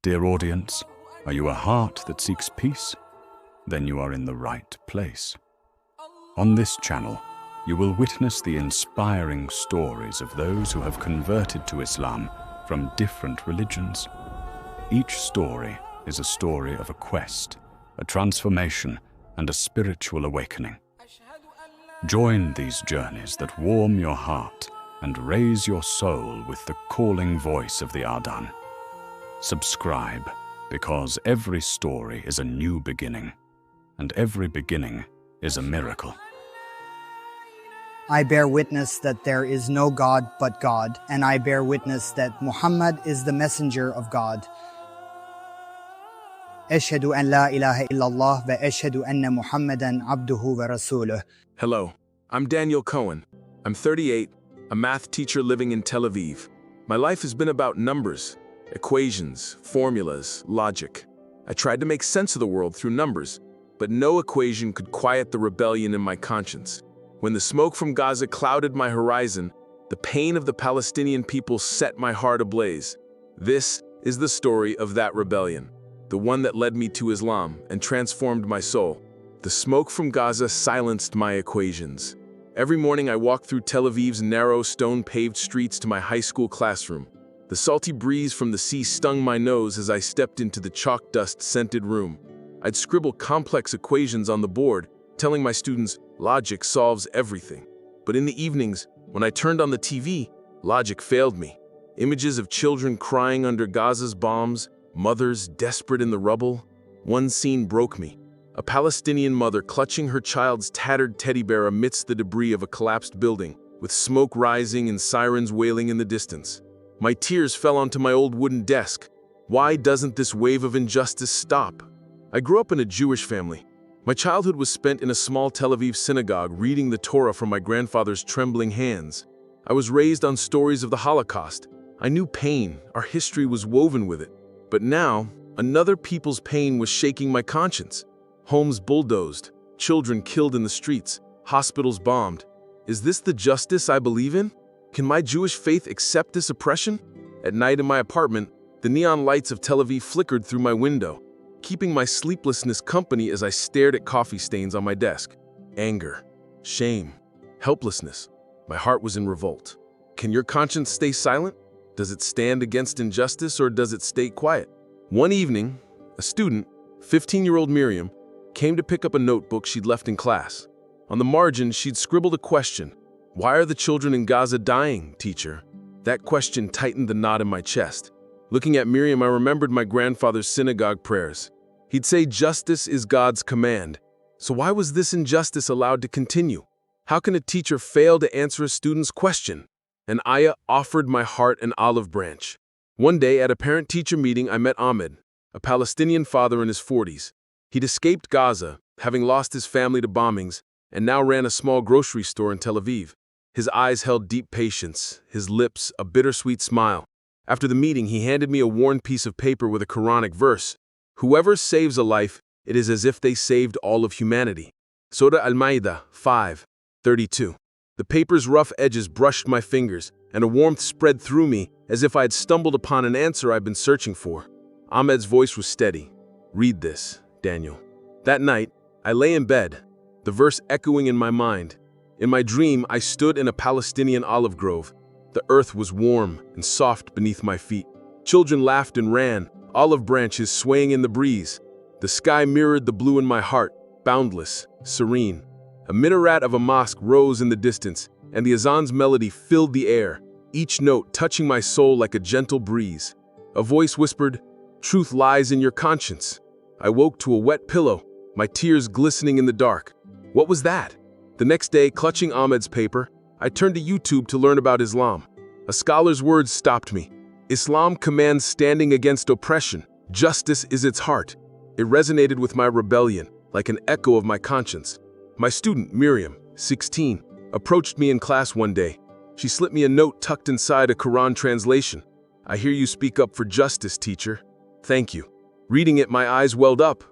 Dear audience, are you a heart that seeks peace? Then you are in the right place. On this channel, you will witness the inspiring stories of those who have converted to Islam from different religions. Each story is a story of a quest, a transformation, and a spiritual awakening. Join these journeys that warm your heart and raise your soul with the calling voice of the Adhan. Subscribe, because every story is a new beginning, and every beginning is a miracle. I bear witness that there is no God but God, and I bear witness that Muhammad is the messenger of God. أشهد أن لا إله إلا الله وأشهد أن محمدا عبده ورسوله. Hello, I'm Daniel Cohen. I'm 38, a math teacher living in Tel Aviv. My life has been about numbers, equations, formulas, logic. I tried to make sense of the world through numbers, but no equation could quiet the rebellion in my conscience. When the smoke from Gaza clouded my horizon, the pain of the Palestinian people set my heart ablaze. This is the story of that rebellion, the one that led me to Islam and transformed my soul. The smoke from Gaza silenced my equations. Every morning I walked through Tel Aviv's narrow, stone-paved streets to my high school classroom. The salty breeze from the sea stung my nose as I stepped into the chalk dust-scented room. I'd scribble complex equations on the board, telling my students, logic solves everything. But in the evenings, when I turned on the TV, logic failed me. Images of children crying under Gaza's bombs, mothers desperate in the rubble. One scene broke me. A Palestinian mother clutching her child's tattered teddy bear amidst the debris of a collapsed building, with smoke rising and sirens wailing in the distance. My tears fell onto my old wooden desk. Why doesn't this wave of injustice stop? I grew up in a Jewish family. My childhood was spent in a small Tel Aviv synagogue reading the Torah from my grandfather's trembling hands. I was raised on stories of the Holocaust. I knew pain, our history was woven with it. But now, another people's pain was shaking my conscience. Homes bulldozed, children killed in the streets, hospitals bombed. Is this the justice I believe in? Can my Jewish faith accept this oppression? At night in my apartment, the neon lights of Tel Aviv flickered through my window, keeping my sleeplessness company as I stared at coffee stains on my desk. Anger, shame, helplessness. My heart was in revolt. Can your conscience stay silent? Does it stand against injustice, or does it stay quiet? One evening, a student, 15-year-old Miriam, came to pick up a notebook she'd left in class. On the margin, she'd scribbled a question. Why are the children in Gaza dying, teacher? That question tightened the knot in my chest. Looking at Miriam, I remembered my grandfather's synagogue prayers. He'd say, justice is God's command. So why was this injustice allowed to continue? How can a teacher fail to answer a student's question? An ayah offered my heart an olive branch. One day at a parent-teacher meeting, I met Ahmed, a Palestinian father in his 40s. He'd escaped Gaza, having lost his family to bombings, and now ran a small grocery store in Tel Aviv. His eyes held deep patience, his lips a bittersweet smile. After the meeting, he handed me a worn piece of paper with a Quranic verse. Whoever saves a life, it is as if they saved all of humanity. Surah Al-Ma'idah 5:32. The paper's rough edges brushed my fingers, and a warmth spread through me as if I had stumbled upon an answer I'd been searching for. Ahmed's voice was steady. Read this, Daniel. That night, I lay in bed, the verse echoing in my mind. In my dream, I stood in a Palestinian olive grove. The earth was warm and soft beneath my feet. Children laughed and ran, olive branches swaying in the breeze. The sky mirrored the blue in my heart, boundless, serene. A minaret of a mosque rose in the distance, and the azan's melody filled the air, each note touching my soul like a gentle breeze. A voice whispered, "Truth lies in your conscience." I woke to a wet pillow, my tears glistening in the dark. What was that? The next day, clutching Ahmed's paper, I turned to YouTube to learn about Islam. A scholar's words stopped me. Islam commands standing against oppression. Justice is its heart. It resonated with my rebellion, like an echo of my conscience. My student, Miriam, 16, approached me in class one day. She slipped me a note tucked inside a Quran translation. "I hear you speak up for justice, teacher." "Thank you." Reading it, my eyes welled up.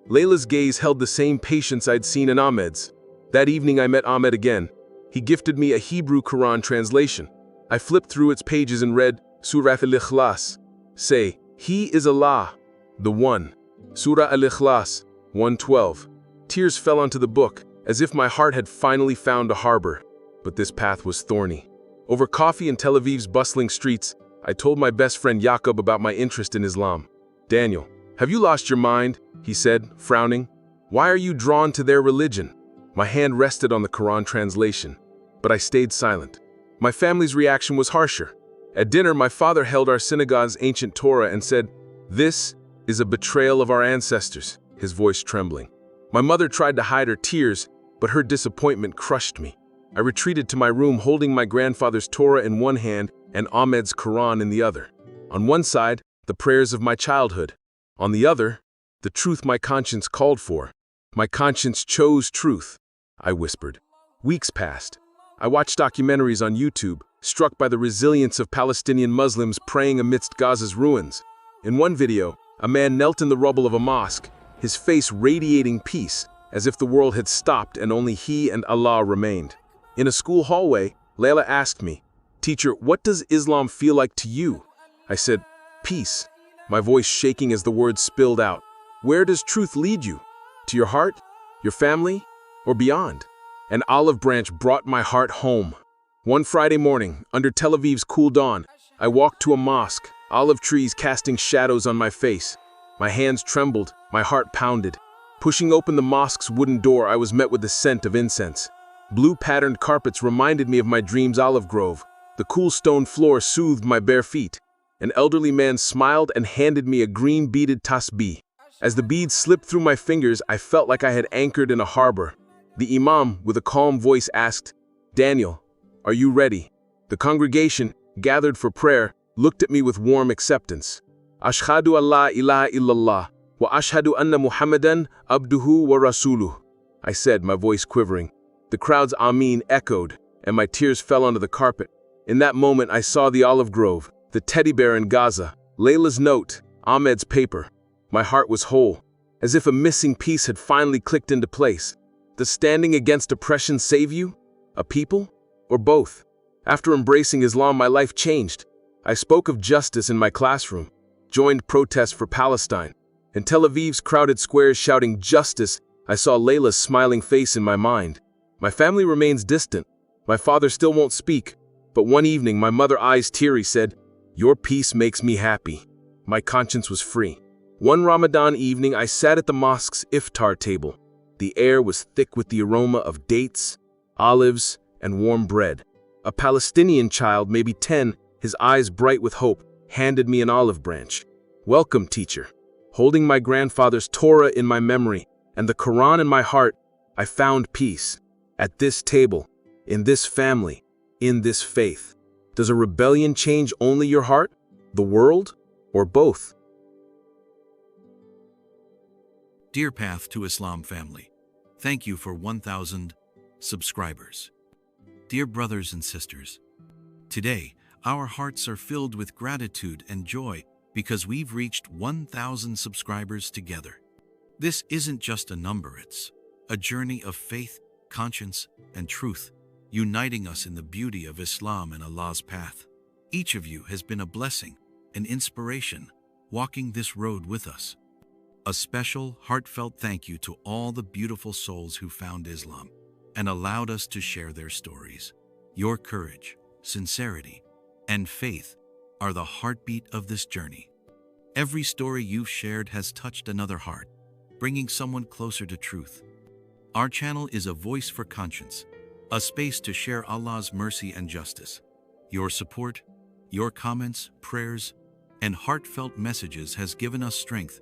Layla's gaze held the same patience I'd seen in Ahmed's. That evening I met Ahmed again. He gifted me a Hebrew Quran translation. I flipped through its pages and read Surah Al-Ikhlas. Say, He is Allah, the One. Surah Al-Ikhlas, 112. Tears fell onto the book, as if my heart had finally found a harbor. But this path was thorny. Over coffee in Tel Aviv's bustling streets, I told my best friend Jacob about my interest in Islam. "Daniel, have you lost your mind?" he said, frowning. "Why are you drawn to their religion?" My hand rested on the Quran translation, but I stayed silent. My family's reaction was harsher. At dinner, my father held our synagogue's ancient Torah and said, "This is a betrayal of our ancestors," his voice trembling. My mother tried to hide her tears, but her disappointment crushed me. I retreated to my room holding my grandfather's Torah in one hand and Ahmed's Quran in the other. On one side, the prayers of my childhood. On the other, the truth my conscience called for. My conscience chose truth, I whispered. Weeks passed. I watched documentaries on YouTube, struck by the resilience of Palestinian Muslims praying amidst Gaza's ruins. In one video, a man knelt in the rubble of a mosque, his face radiating peace, as if the world had stopped and only he and Allah remained. In a school hallway, Layla asked me, "Teacher, what does Islam feel like to you?" I said, "Peace," my voice shaking as the words spilled out. "Where does truth lead you? To your heart, your family, or beyond?" An olive branch brought my heart home. One Friday morning, under Tel Aviv's cool dawn, I walked to a mosque, olive trees casting shadows on my face. My hands trembled, my heart pounded. Pushing open the mosque's wooden door, I was met with the scent of incense. Blue-patterned carpets reminded me of my dream's olive grove. The cool stone floor soothed my bare feet. An elderly man smiled and handed me a green beaded tasbih. As the beads slipped through my fingers, I felt like I had anchored in a harbor. The imam, with a calm voice, asked, "Daniel, are you ready?" The congregation, gathered for prayer, looked at me with warm acceptance. Ashhadu an la ilaha illallah, wa ashhadu anna Muhammadan abduhu wa rasuluh, I said, my voice quivering. The crowd's Ameen echoed, and my tears fell onto the carpet. In that moment, I saw the olive grove, the teddy bear in Gaza, Layla's note, Ahmed's paper. My heart was whole, as if a missing piece had finally clicked into place. Does standing against oppression save you? A people? Or both? After embracing Islam, my life changed. I spoke of justice in my classroom, joined protests for Palestine. In Tel Aviv's crowded squares shouting justice, I saw Layla's smiling face in my mind. My family remains distant. My father still won't speak. But one evening, my mother, eyes teary, said, "Your peace makes me happy." My conscience was free. One Ramadan evening, I sat at the mosque's iftar table. The air was thick with the aroma of dates, olives, and warm bread. A Palestinian child, maybe 10, his eyes bright with hope, handed me an olive branch. "Welcome, teacher." Holding my grandfather's Torah in my memory and the Quran in my heart, I found peace. At this table, in this family, in this faith. Does a rebellion change only your heart, the world, or both? Dear Path to Islam family, thank you for 1,000 subscribers. Dear brothers and sisters, today our hearts are filled with gratitude and joy because we've reached 1,000 subscribers together. This isn't just a number, it's a journey of faith, conscience, and truth, uniting us in the beauty of Islam and Allah's path. Each of you has been a blessing, an inspiration, walking this road with us. A special, heartfelt thank you to all the beautiful souls who found Islam and allowed us to share their stories. Your courage, sincerity, and faith are the heartbeat of this journey. Every story you've shared has touched another heart, bringing someone closer to truth. Our channel is a voice for conscience, a space to share Allah's mercy and justice. Your support, your comments, prayers, and heartfelt messages has given us strength.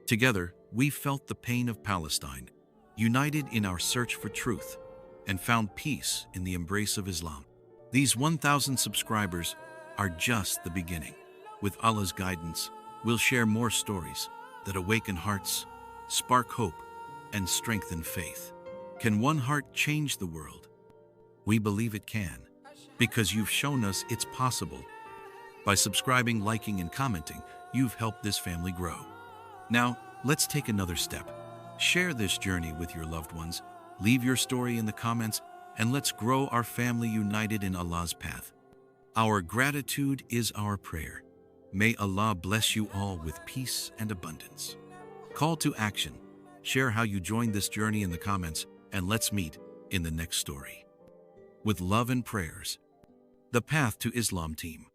Together, we felt the pain of Palestine, united in our search for truth, and found peace in the embrace of Islam. These 1,000 subscribers are just the beginning. With Allah's guidance, we'll share more stories that awaken hearts, spark hope, and strengthen faith. Can one heart change the world? We believe it can, because you've shown us it's possible. By subscribing, liking, and commenting, you've helped this family grow. Now, let's take another step. Share this journey with your loved ones, leave your story in the comments, and let's grow our family united in Allah's path. Our gratitude is our prayer. May Allah bless you all with peace and abundance. Call to action. Share how you joined this journey in the comments, and let's meet in the next story. With love and prayers, the Path to Islam team.